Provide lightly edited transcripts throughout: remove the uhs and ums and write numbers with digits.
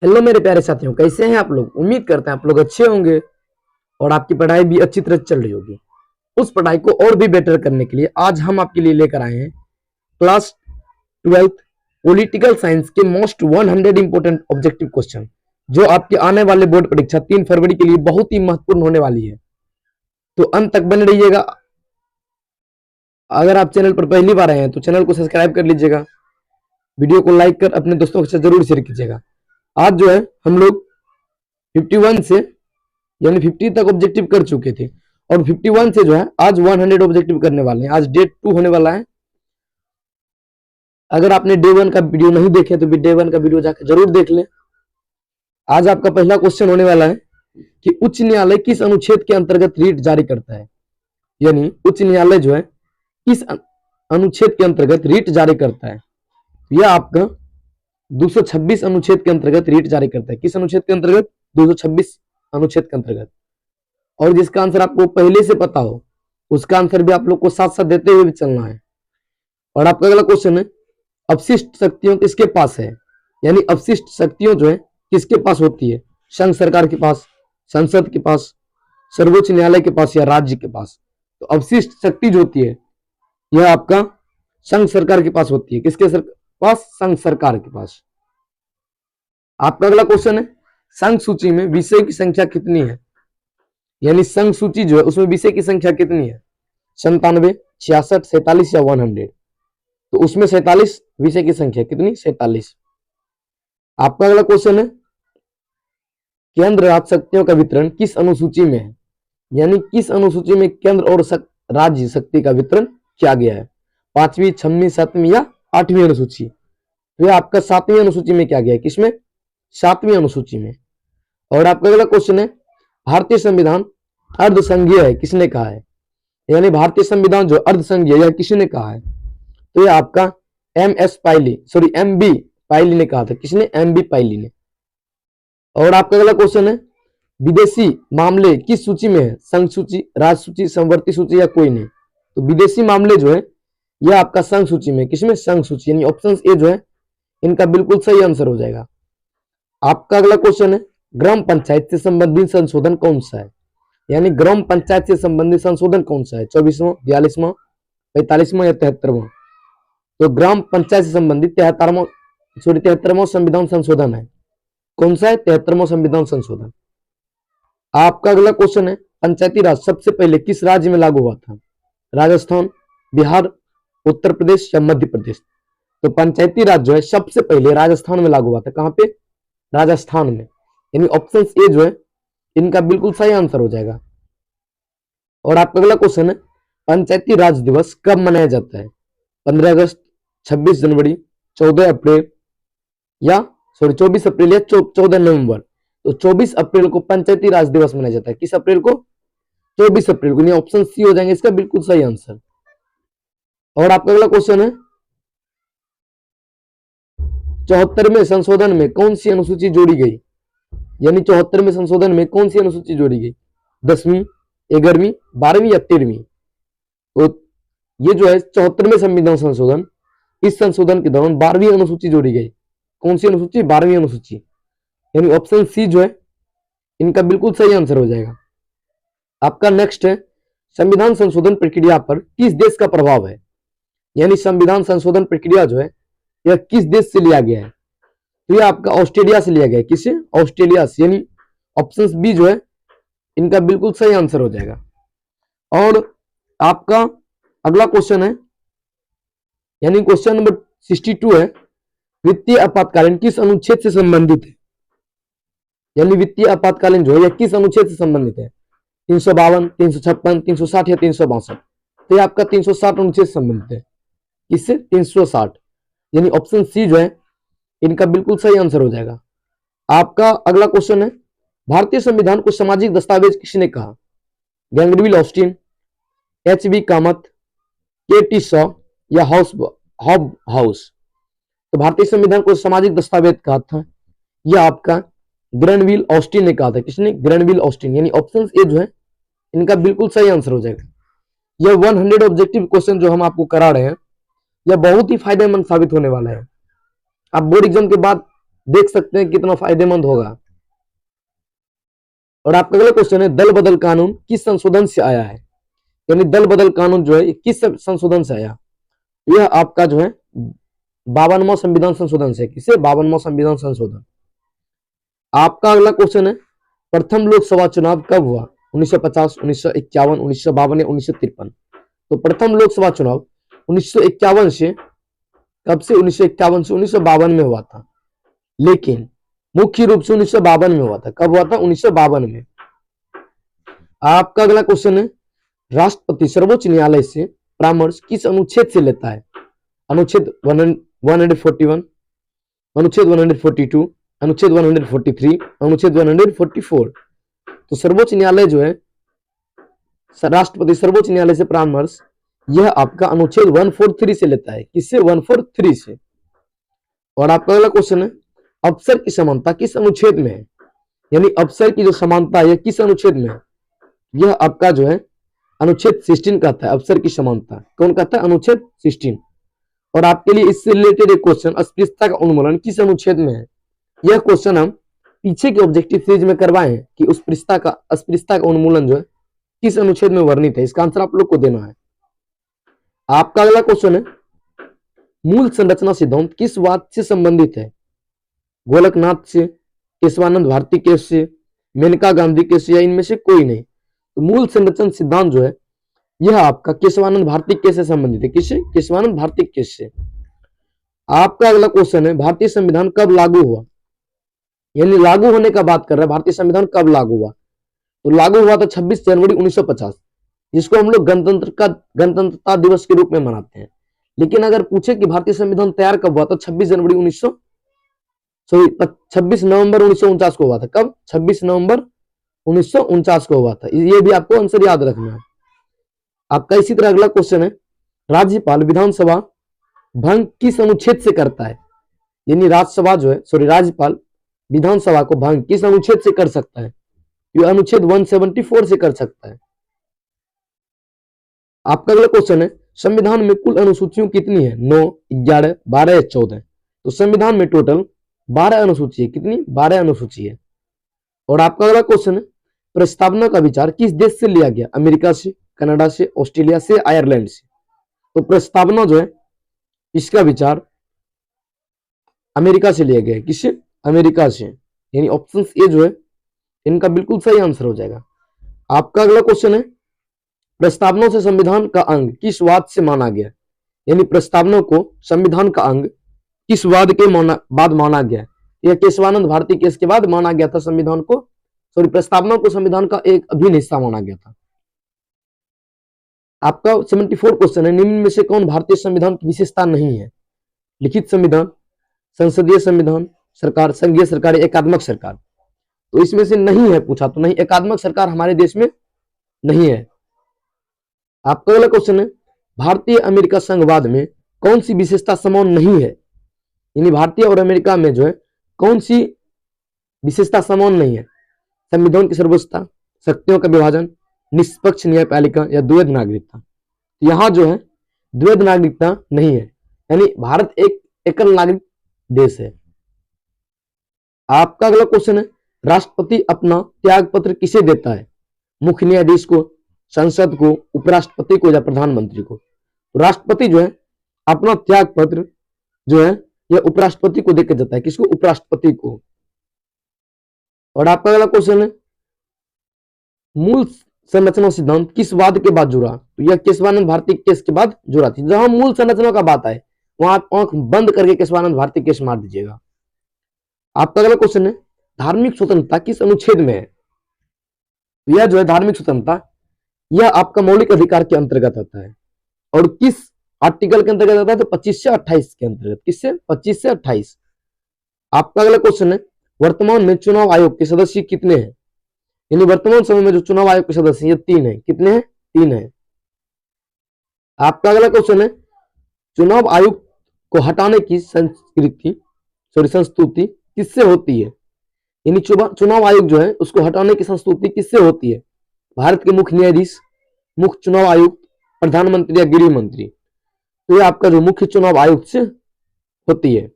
Hello मेरे प्यारे साथियों, कैसे हैं आप लोग। उम्मीद करते हैं आप लोग अच्छे होंगे और आपकी पढ़ाई भी अच्छी तरह चल रही होगी। उस पढ़ाई को और भी बेटर करने के लिए आज हम आपके लिए लेकर आए हैं क्लास 12th पॉलिटिकल साइंस के मोस्ट 100 इंपोर्टेंट ऑब्जेक्टिव क्वेश्चन, जो आपके आने वाले बोर्ड परीक्षा 3 फरवरी के लिए बहुत ही महत्वपूर्ण होने वाली है। तो अंत तक बने रहिएगा। अगर आप चैनल पर पहली बार आए हैं तो चैनल को सब्सक्राइब कर लीजिएगा, वीडियो को लाइक कर अपने दोस्तों के साथ जरूर शेयर कीजिएगा। आज जो है हम लोग 51 से यानी 50 तक ऑब्जेक्टिव कर चुके थे और 51 से जो है आज 100 ऑब्जेक्टिव करने वाले हैं। आज डे 2 होने वाला है। अगर आपने डे 1 का वीडियो नहीं देखे तो डे 1 का वीडियो जाकर जरूर देख लें। आज आपका पहला क्वेश्चन होने वाला है कि उच्च न्यायालय किस अनुच्छेद के अंतर्गत रीट जारी करता है। यानी उच्च न्यायालय जो है किस अनुच्छेद के अंतर्गत रीट जारी करता है। यह आपका 226 अनुच्छेद के अंतर्गत रीट जारी करता है। किस अनुच्छेद के अंतर्गत? 226 अनुच्छेद के अंतर्गत। और जिसका आंसर आपको पहले से पता हो उसका आंसर भी आप लोग को साथ साथ देते हुए भी चलना है। और आपका अगला क्वेश्चन है, अपशिष्ट शक्तियों किसके पास है। यानी अपशिष्ट शक्तियों जो है किसके पास होती है? संघ सरकार के पास, संसद के पास, सर्वोच्च न्यायालय के पास या राज्य के पास। तो अपशिष्ट शक्ति जो होती है यह आपका संघ सरकार के पास होती है। किसके पास? संघ सरकार के पास। आपका अगला क्वेश्चन है, संघ सूची में विषय की संख्या कितनी है। यानी संघ सूची जो है उसमें विषय की संख्या कितनी है? 97, 66, 47 या 100। तो उसमें 47 विषय की संख्या कितनी? 47। आपका अगला क्वेश्चन है, केंद्र राज्य शक्तियों का वितरण किस अनुसूची में है। यानी किस अनुसूची में केंद्र और राज्य शक्ति का वितरण किया गया है? 5वीं, 6वीं, 7वीं या 8वीं अनुसूची। तो आपका 7वीं अनुसूची में क्या गया है? किसमें? 7वीं अनुसूची में। और आपका अगला क्वेश्चन है, भारतीय संविधान अर्धसंघीय है, किसने कहा है। यानी भारतीय संविधान जो अर्धसंघीय है किसने कहा है? तो ये आपका एम बी पायली ने कहा था। किसने? एम बी पायली ने। और आपका अगला क्वेश्चन है, विदेशी मामले किस सूची में है? संघ सूची, राज्य सूची, समवर्ती सूची या कोई नहीं। तो विदेशी मामले जो है यह आपका संघ सूची में। किसमें? संघ सूची। यानी ऑप्शन ए जो है इनका बिल्कुल सही आंसर हो जाएगा। आपका अगला क्वेश्चन है, ग्राम पंचायत से संबंधित संशोधन कौन सा है। यानी ग्राम पंचायत से संबंधित संशोधन कौन सा है? 24वां, 42वां, 45वां या 73वां। तो ग्राम पंचायत से संबंधित 73वां संविधान संशोधन है। कौन सा है? 73वां संविधान संशोधन। आपका अगला क्वेश्चन है, पंचायती राज सबसे पहले किस राज्य में लागू हुआ था? राजस्थान, बिहार, उत्तर प्रदेश या मध्य प्रदेश। तो पंचायती राज जो है सबसे पहले राजस्थान में लागू हुआ था। कहां पे? राजस्थान में। यानी ऑप्शन ए जो है इनका बिल्कुल सही आंसर हो जाएगा। और आपका अगला क्वेश्चन है, पंचायती राज दिवस कब मनाया जाता है? 15 अगस्त, 26 जनवरी, 14 अप्रैल या 24 अप्रैल या 14 नवंबर। तो 24 अप्रैल को पंचायती राज दिवस मनाया जाता है। किस अप्रैल को? 24 अप्रैल को। ऑप्शन सी हो जाएंगे इसका बिल्कुल सही आंसर। और आपका अगला क्वेश्चन है, 74वें संशोधन में कौन सी अनुसूची जोड़ी गई। यानी 74वें संशोधन में कौन सी अनुसूची जोड़ी गई? 10वीं, 11वीं, 12वीं या 13वीं। तो ये जो है 74वें संविधान संशोधन, इस संशोधन के दौरान 12वीं अनुसूची जोड़ी गई। कौन सी अनुसूची? 12वीं अनुसूची। यानी ऑप्शन सी जो है इनका बिल्कुल सही आंसर हो जाएगा। आपका नेक्स्ट है, संविधान संशोधन प्रक्रिया पर किस देश का प्रभाव है। यानी संविधान संशोधन प्रक्रिया जो है यह किस देश से लिया गया है? तो यह आपका ऑस्ट्रेलिया से लिया गया है। किससे? ऑस्ट्रेलिया से। यानी ऑप्शन बी जो है इनका बिल्कुल सही आंसर हो जाएगा। और आपका अगला क्वेश्चन है, यानी क्वेश्चन नंबर 62 है, वित्तीय आपातकालीन किस अनुच्छेद से संबंधित है। यानी वित्तीय आपातकालीन जो है यह किस अनुच्छेद से संबंधित है? 352, 356, 360 या 362। तो ये आपका 360 अनुच्छेद से संबंधित है। किससे? 360। यानी ऑप्शन सी जो है इनका बिल्कुल सही आंसर हो जाएगा। आपका अगला क्वेश्चन है, भारतीय संविधान को सामाजिक दस्तावेज किसने कहा? गैंग्रीविल Austin, HB. Kamat, K.T.. Shaw या हॉब हाउस। तो भारतीय संविधान को सामाजिक दस्तावेज कहा था यह आपका ग्रैनविल ऑस्टिन ने कहा था। किसने? Granville Austin. यानी ऑप्शन ए जो है इनका बिल्कुल सही आंसर हो जाएगा। यह 100 ऑब्जेक्टिव क्वेश्चन जो हम आपको करा रहे हैं यह बहुत ही फायदेमंद साबित होने वाला है। आप बोर्ड एग्जाम के बाद देख सकते हैं कितना फायदेमंद होगा। और आपका अगला क्वेश्चन है, दल बदल कानून किस संशोधन से आया है? यानी दल बदल कानून जो है किस संशोधन से आया? यह आपका जो है 52वां संविधान संशोधन से। किसे? 52वां संविधान संशोधन। आपका अगला क्वेश्चन है, प्रथम लोकसभा चुनाव कब हुआ? 1950, 1951, 1952 या 1953? तो प्रथम लोकसभा चुनाव 1951 से, कब से? 1951 से 1952 में हुआ था, लेकिन मुख्य रूप से 1952 में हुआ था। कब हुआ था? 1952 में। आपका अगला क्वेश्चन है, राष्ट्रपति सर्वोच्च न्यायालय से परामर्श किस अनुच्छेद से लेता है? अनुच्छेद 141, अनुच्छेद 142, अनुच्छेद 143, अनुच्छेद 144। तो सर्वोच्च न्यायालय जो है, राष्ट्रपति सर्वोच्च न्यायालय से परामर्श यह आपका अनुच्छेद 143 से लेता है। किससे? 143 से। और आपका अगला क्वेश्चन है, अफसर की समानता किस अनुच्छेद में है? यानी अफसर की जो समानता है किस अनुच्छेद में है? यह आपका जो है अनुच्छेद 16 कहता है अफसर की समानता। कौन कहता है? अनुच्छेद 16। और आपके लिए इससे रिलेटेड एक क्वेश्चन, अस्पृश्यता का उन्मूलन किस अनुच्छेद में है? यह क्वेश्चन हम पीछे के ऑब्जेक्टिव सीरीज में करवाए हैं कि अस्पृश्यता का उन्मूलन जो है किस अनुच्छेद में वर्णित है। इसका आंसर आप लोग को देना है। आपका अगला क्वेश्चन है, मूल संरचना सिद्धांत किस वाद से संबंधित है? गोलकनाथ से, केशवानंद भारती केस से, मेनका गांधी केस से, या इनमें से कोई नहीं? तो मूल संरचना सिद्धांत जो है यह आपका केशवानंद भारती केस से संबंधित है। किससे? केशवानंद भारती केस से। आपका अगला क्वेश्चन है, भारतीय संविधान कब लागू हुआ? यानी लागू होने का बात कर रहा है, भारतीय संविधान कब लागू हुआ? तो लागू हुआ था 26 जनवरी 1950, जिसको हम लोग गणतंत्रता दिवस के रूप में मनाते हैं। लेकिन अगर पूछे कि भारतीय संविधान तैयार कब हुआ, तो 26 नवंबर 1949 को हुआ था। कब? 26 नवंबर 1949 को हुआ था। ये भी आपको आंसर याद रखना है। आपका इसी तरह अगला क्वेश्चन है, राज्यपाल विधानसभा भंग किस अनुच्छेद से करता है? यानी राज्यपाल विधानसभा को भंग किस अनुच्छेद से कर सकता है? यह अनुच्छेद 174 से कर सकता है। आपका अगला क्वेश्चन है, संविधान में कुल अनुसूचियां कितनी है? 9, 11, 12 या 14? तो संविधान में टोटल 12 अनुसूची है। कितनी? 12 अनुसूची है। और आपका अगला क्वेश्चन है, प्रस्तावना का विचार किस देश से लिया गया? अमेरिका से, कनाडा से, ऑस्ट्रेलिया से, आयरलैंड से? तो प्रस्तावना जो है इसका विचार अमेरिका से लिया गया है। किससे? अमेरिका से। यानी ऑप्शन ए जो है इनका बिल्कुल सही आंसर हो जाएगा। आपका अगला क्वेश्चन है, प्रस्तावना से संविधान का अंग किस वाद से माना गया? यानी प्रस्तावना को संविधान का अंग किस वाद के बाद माना गया? यह केशवानंद भारती केस के बाद माना गया था। संविधान को प्रस्तावना को संविधान का एक अभिन्न हिस्सा माना गया था। आपका 74 क्वेश्चन है, निम्न में से कौन भारतीय संविधान की विशेषता नहीं है? लिखित संविधान, संसदीय संविधान, सरकार, संघीय सरकार, एकात्मक सरकार? तो इसमें से नहीं है पूछा तो नहीं, एकात्मक सरकार हमारे देश में नहीं है। आपका अगला क्वेश्चन है, भारतीय अमेरिका संघवाद में कौन सी विशेषता समान नहीं है? यानी भारतीय और अमेरिका में जो है कौन सी विशेषता समान नहीं है? संविधान की सर्वोच्चता, शक्तियों का विभाजन, निष्पक्ष न्यायपालिका या द्वैध नागरिकता? यहां जो है द्वैध नागरिकता नहीं है, यानी भारत एक एकल नागरिक देश है। आपका अगला क्वेश्चन है, राष्ट्रपति अपना त्याग पत्र किसे देता है? मुख्य न्यायाधीश को, संसद को, उपराष्ट्रपति को या प्रधानमंत्री को? तो राष्ट्रपति जो है अपना त्याग पत्र जो है यह उपराष्ट्रपति को देकर देता है। किसको? उपराष्ट्रपति को। और आपका अगला क्वेश्चन है, मूल संरचना सिद्धांत किस वाद के बाद जुड़ा? तो यह केशवानंद भारती केस के बाद जुड़ा थी। जहां मूल संरचना का बात है वहां आप आंख बंद करके केशवानंद भारती केस मार दीजिएगा। आपका अगला क्वेश्चन है, धार्मिक स्वतंत्रता किस अनुच्छेद में है? यह जो है धार्मिक स्वतंत्रता यह आपका मौलिक अधिकार के अंतर्गत आता है। और किस आर्टिकल के अंतर्गत आता है? तो 25 से 28 के अंतर्गत। किससे? 25 से 28। आपका अगला क्वेश्चन है, वर्तमान में चुनाव आयोग के सदस्य कितने हैं? यानी वर्तमान समय में जो चुनाव आयोग के सदस्य ये 3 है। कितने हैं? 3 है। आपका अगला क्वेश्चन है, चुनाव आयोग को हटाने की संस्तुति किससे होती है? यानी चुनाव आयोग जो है उसको हटाने की संस्तुति किससे होती है? भारत के मुख्य न्यायाधीश, मुख्य चुनाव आयुक्त, प्रधानमंत्री या गृह मंत्री? तो ये आपका जो मुख्य चुनाव आयुक्त से होती है।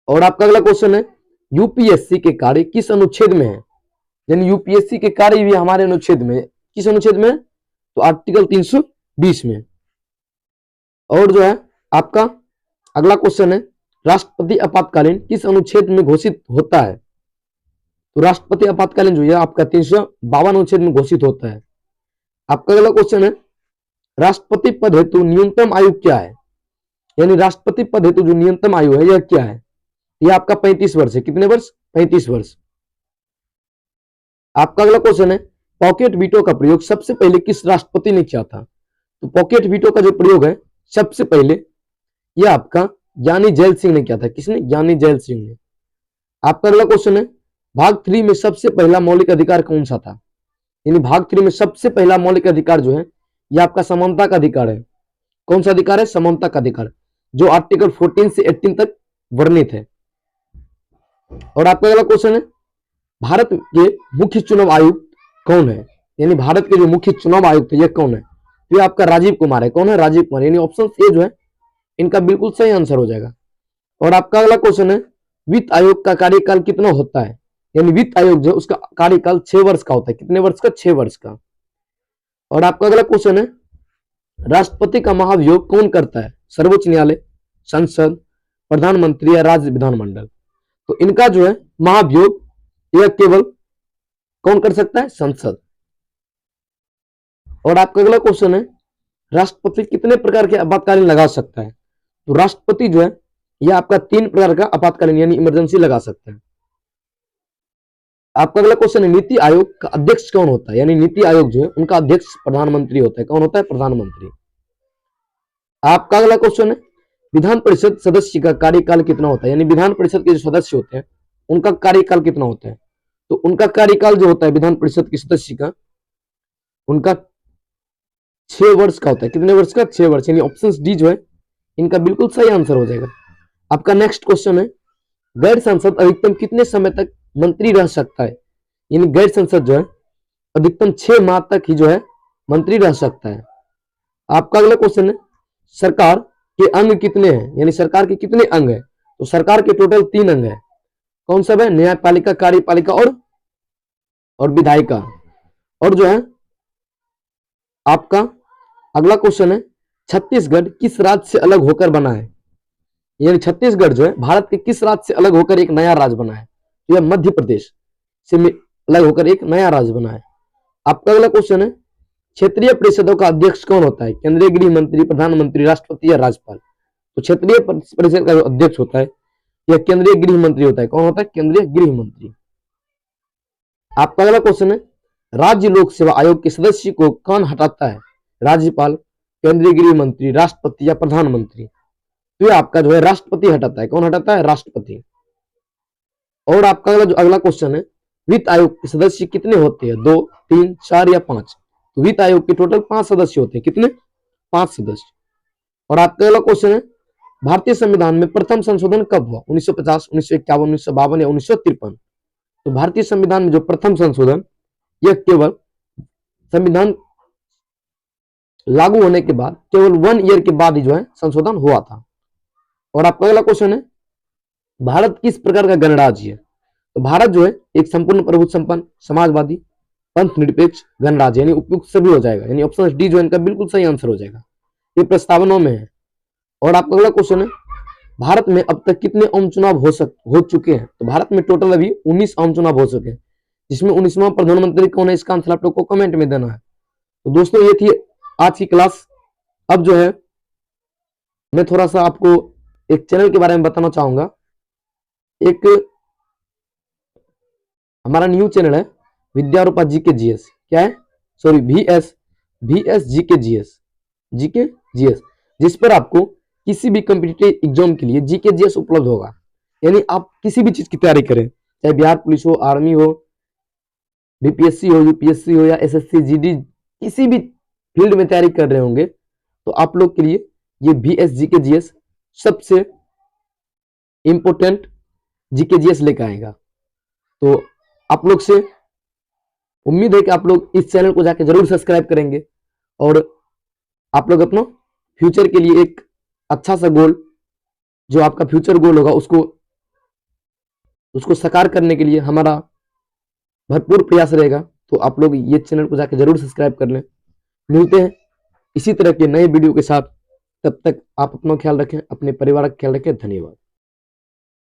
और आपका अगला क्वेश्चन है यूपीएससी के कार्य किस अनुच्छेद में है, यानी यूपीएससी के कार्य भी हमारे अनुच्छेद में, किस अनुच्छेद में, तो आर्टिकल 320 में। और जो है आपका अगला क्वेश्चन है राष्ट्रपति आपातकालीन किस अनुच्छेद में घोषित होता है, तो राष्ट्रपति आपातकालीन जो है आपका 352 अनुच्छेद में घोषित होता है। आपका अगला क्वेश्चन है राष्ट्रपति पद हेतु न्यूनतम आयु क्या है, यानी राष्ट्रपति पद हेतु जो न्यूनतम आयु है यह क्या है, यह आपका 35 वर्ष है। कितने वर्ष, 35 वर्ष। आपका अगला क्वेश्चन है पॉकेट वीटो का प्रयोग सबसे पहले किस राष्ट्रपति ने किया था, तो पॉकेट वीटो का जो प्रयोग है सबसे पहले यह आपका ज्ञानी जैल सिंह ने किया था। किसने, ज्ञानी जैल सिंह ने। आपका अगला क्वेश्चन है भाग 3 में सबसे पहला मौलिक अधिकार कौन सा था, यानी भाग 3 में सबसे पहला मौलिक अधिकार जो है यह आपका समानता का अधिकार है। कौन सा अधिकार है, समानता का अधिकार, जो आर्टिकल 14 से 18 तक वर्णित है। और आपका अगला क्वेश्चन है भारत के मुख्य चुनाव आयुक्त कौन है, यानी भारत के जो मुख्य चुनाव आयुक्त है यह कौन है, तो आपका राजीव कुमार है। कौन है, राजीव कुमार, यानी ऑप्शन ए जो है इनका बिल्कुल सही आंसर हो जाएगा। और आपका अगला क्वेश्चन है वित्त आयोग का कार्यकाल कितना होता है, यानी वित्त आयोग जो उसका कार्यकाल 6 वर्ष का होता है। कितने वर्ष का, 6 वर्ष का। और आपका अगला क्वेश्चन है राष्ट्रपति का महाभियोग कौन करता है, सर्वोच्च न्यायालय, संसद, प्रधानमंत्री या राज्य विधानमंडल, तो इनका जो है महाभियोग यह केवल कौन कर सकता है, संसद। और आपका अगला क्वेश्चन है राष्ट्रपति कितने प्रकार के आपातकालीन लगा सकता है, तो राष्ट्रपति जो है यह आपका 3 प्रकार का आपातकालीन यानी इमरजेंसी लगा सकता है। आपका अगला क्वेश्चन है नीति आयोग का अध्यक्ष कौन होता है, यानी नीति आयोग जो है उनका अध्यक्ष प्रधानमंत्री होता है। कौन होता है, प्रधानमंत्री। आपका अगला क्वेश्चन है विधान परिषद सदस्य का कार्यकाल कितना होता है, यानी विधान परिषद के जो सदस्य होते हैं उनका कार्यकाल कितना होता है, तो उनका कार्यकाल जो होता है विधान परिषद के सदस्य का, उनका 6 वर्ष का होता है। कितने वर्ष का, 6 वर्ष, यानी ऑप्शन डी जो है इनका बिल्कुल सही आंसर हो जाएगा। आपका नेक्स्ट क्वेश्चन है गैर सांसद अधिकतम कितने समय तक मंत्री रह सकता है, यानी गैर सांसद जो है अधिकतम 6 माह तक ही जो है मंत्री रह सकता है। आपका अगला क्वेश्चन है सरकार के अंग कितने हैं, यानी सरकार के कितने अंग है, तो सरकार के टोटल 3 अंग है। कौन सब है, न्यायपालिका, कार्यपालिका और विधायिका। और जो है आपका अगला क्वेश्चन है छत्तीसगढ़ किस राज्य से अलग होकर बना है, यानी छत्तीसगढ़ जो है भारत के किस राज्य से अलग होकर एक नया राज्य बना है, तो यह मध्य प्रदेश से अलग होकर एक नया राज्य बना है। आपका अगला क्वेश्चन है क्षेत्रीय परिषदों का अध्यक्ष कौन होता है, केंद्रीय गृह मंत्री, प्रधानमंत्री, राष्ट्रपति या राज्यपाल, तो क्षेत्रीय परिषद का जो अध्यक्ष होता है यह केंद्रीय गृह मंत्री होता है। कौन होता है, केंद्रीय गृह मंत्री। आपका अगला क्वेश्चन है राज्य लोक सेवा आयोग के सदस्य को कौन हटाता है, राज्यपाल, केंद्रीय गृह मंत्री, राष्ट्रपति या प्रधानमंत्री, तो यह आपका जो है राष्ट्रपति हटाता है। कौन हटाता है, राष्ट्रपति। और आपका अगला क्वेश्चन है वित्त आयोग के सदस्य कितने होते हैं, 2, 3, 4 या 5, तो वित्त आयोग के टोटल 5 सदस्य होते हैं। कितने, 5 सदस्य। और आपका अगला क्वेश्चन है भारतीय संविधान में प्रथम संशोधन कब हुआ, 1950, 1951, 1952 या 1953, तो भारतीय संविधान में जो प्रथम संशोधन यह केवल संविधान लागू होने के बाद केवल 1 ईयर के बाद ही जो है संशोधन हुआ था। और आपका अगला क्वेश्चन है भारत किस प्रकार का गणराज्य है, तो भारत जो है एक संपूर्ण प्रभुत्व संपन्न समाजवादी पंथ निरपेक्ष गणराज्य, यानी उपयुक्त सभी हो जाएगा, यानी ऑप्शन डी जो है इनका बिल्कुल सही आंसर हो जाएगा। ये प्रस्तावनाओं में है। और आपका अगला क्वेश्चन है भारत में अब तक कितने आम चुनाव हो चुके हैं, तो भारत में टोटल अभी 19 आम चुनाव हो चुके हैं, जिसमें 19वां प्रधानमंत्री कौन है, इसका आंसर आप लोग को कमेंट में देना है। तो दोस्तों ये थी आज की क्लास। अब जो है मैं थोड़ा सा आपको एक चैनल के बारे में बताना चाहूंगा। एक हमारा न्यू चैनल है विद्यारूपा जीके जीएस, क्या है, सॉरी VS जीके जीएस, जिस पर आपको किसी भी कॉम्पिटिटिव एग्जाम के लिए जीके जीएस उपलब्ध होगा। यानी आप किसी भी चीज की तैयारी करें, चाहे बिहार पुलिस हो, आर्मी हो, बीपीएससी हो, यूपीएससी हो या एसएससी जीडी, किसी भी फील्ड में तैयारी कर रहे होंगे तो आप लोग के लिए ये VS जीके जीएस सबसे इंपोर्टेंट जीके जीएस लेकर आएगा। तो आप लोग से उम्मीद है कि आप लोग इस चैनल को जाके जरूर सब्सक्राइब करेंगे और आप लोग अपना फ्यूचर के लिए एक अच्छा सा गोल, जो आपका फ्यूचर गोल होगा, उसको उसको साकार करने के लिए हमारा भरपूर प्रयास रहेगा। तो आप लोग ये चैनल को जाकर जरूर सब्सक्राइब कर लें। मिलते हैं इसी तरह के नए वीडियो के साथ, तब तक आप अपना ख्याल रखें, अपने परिवार का ख्याल रखें। धन्यवाद।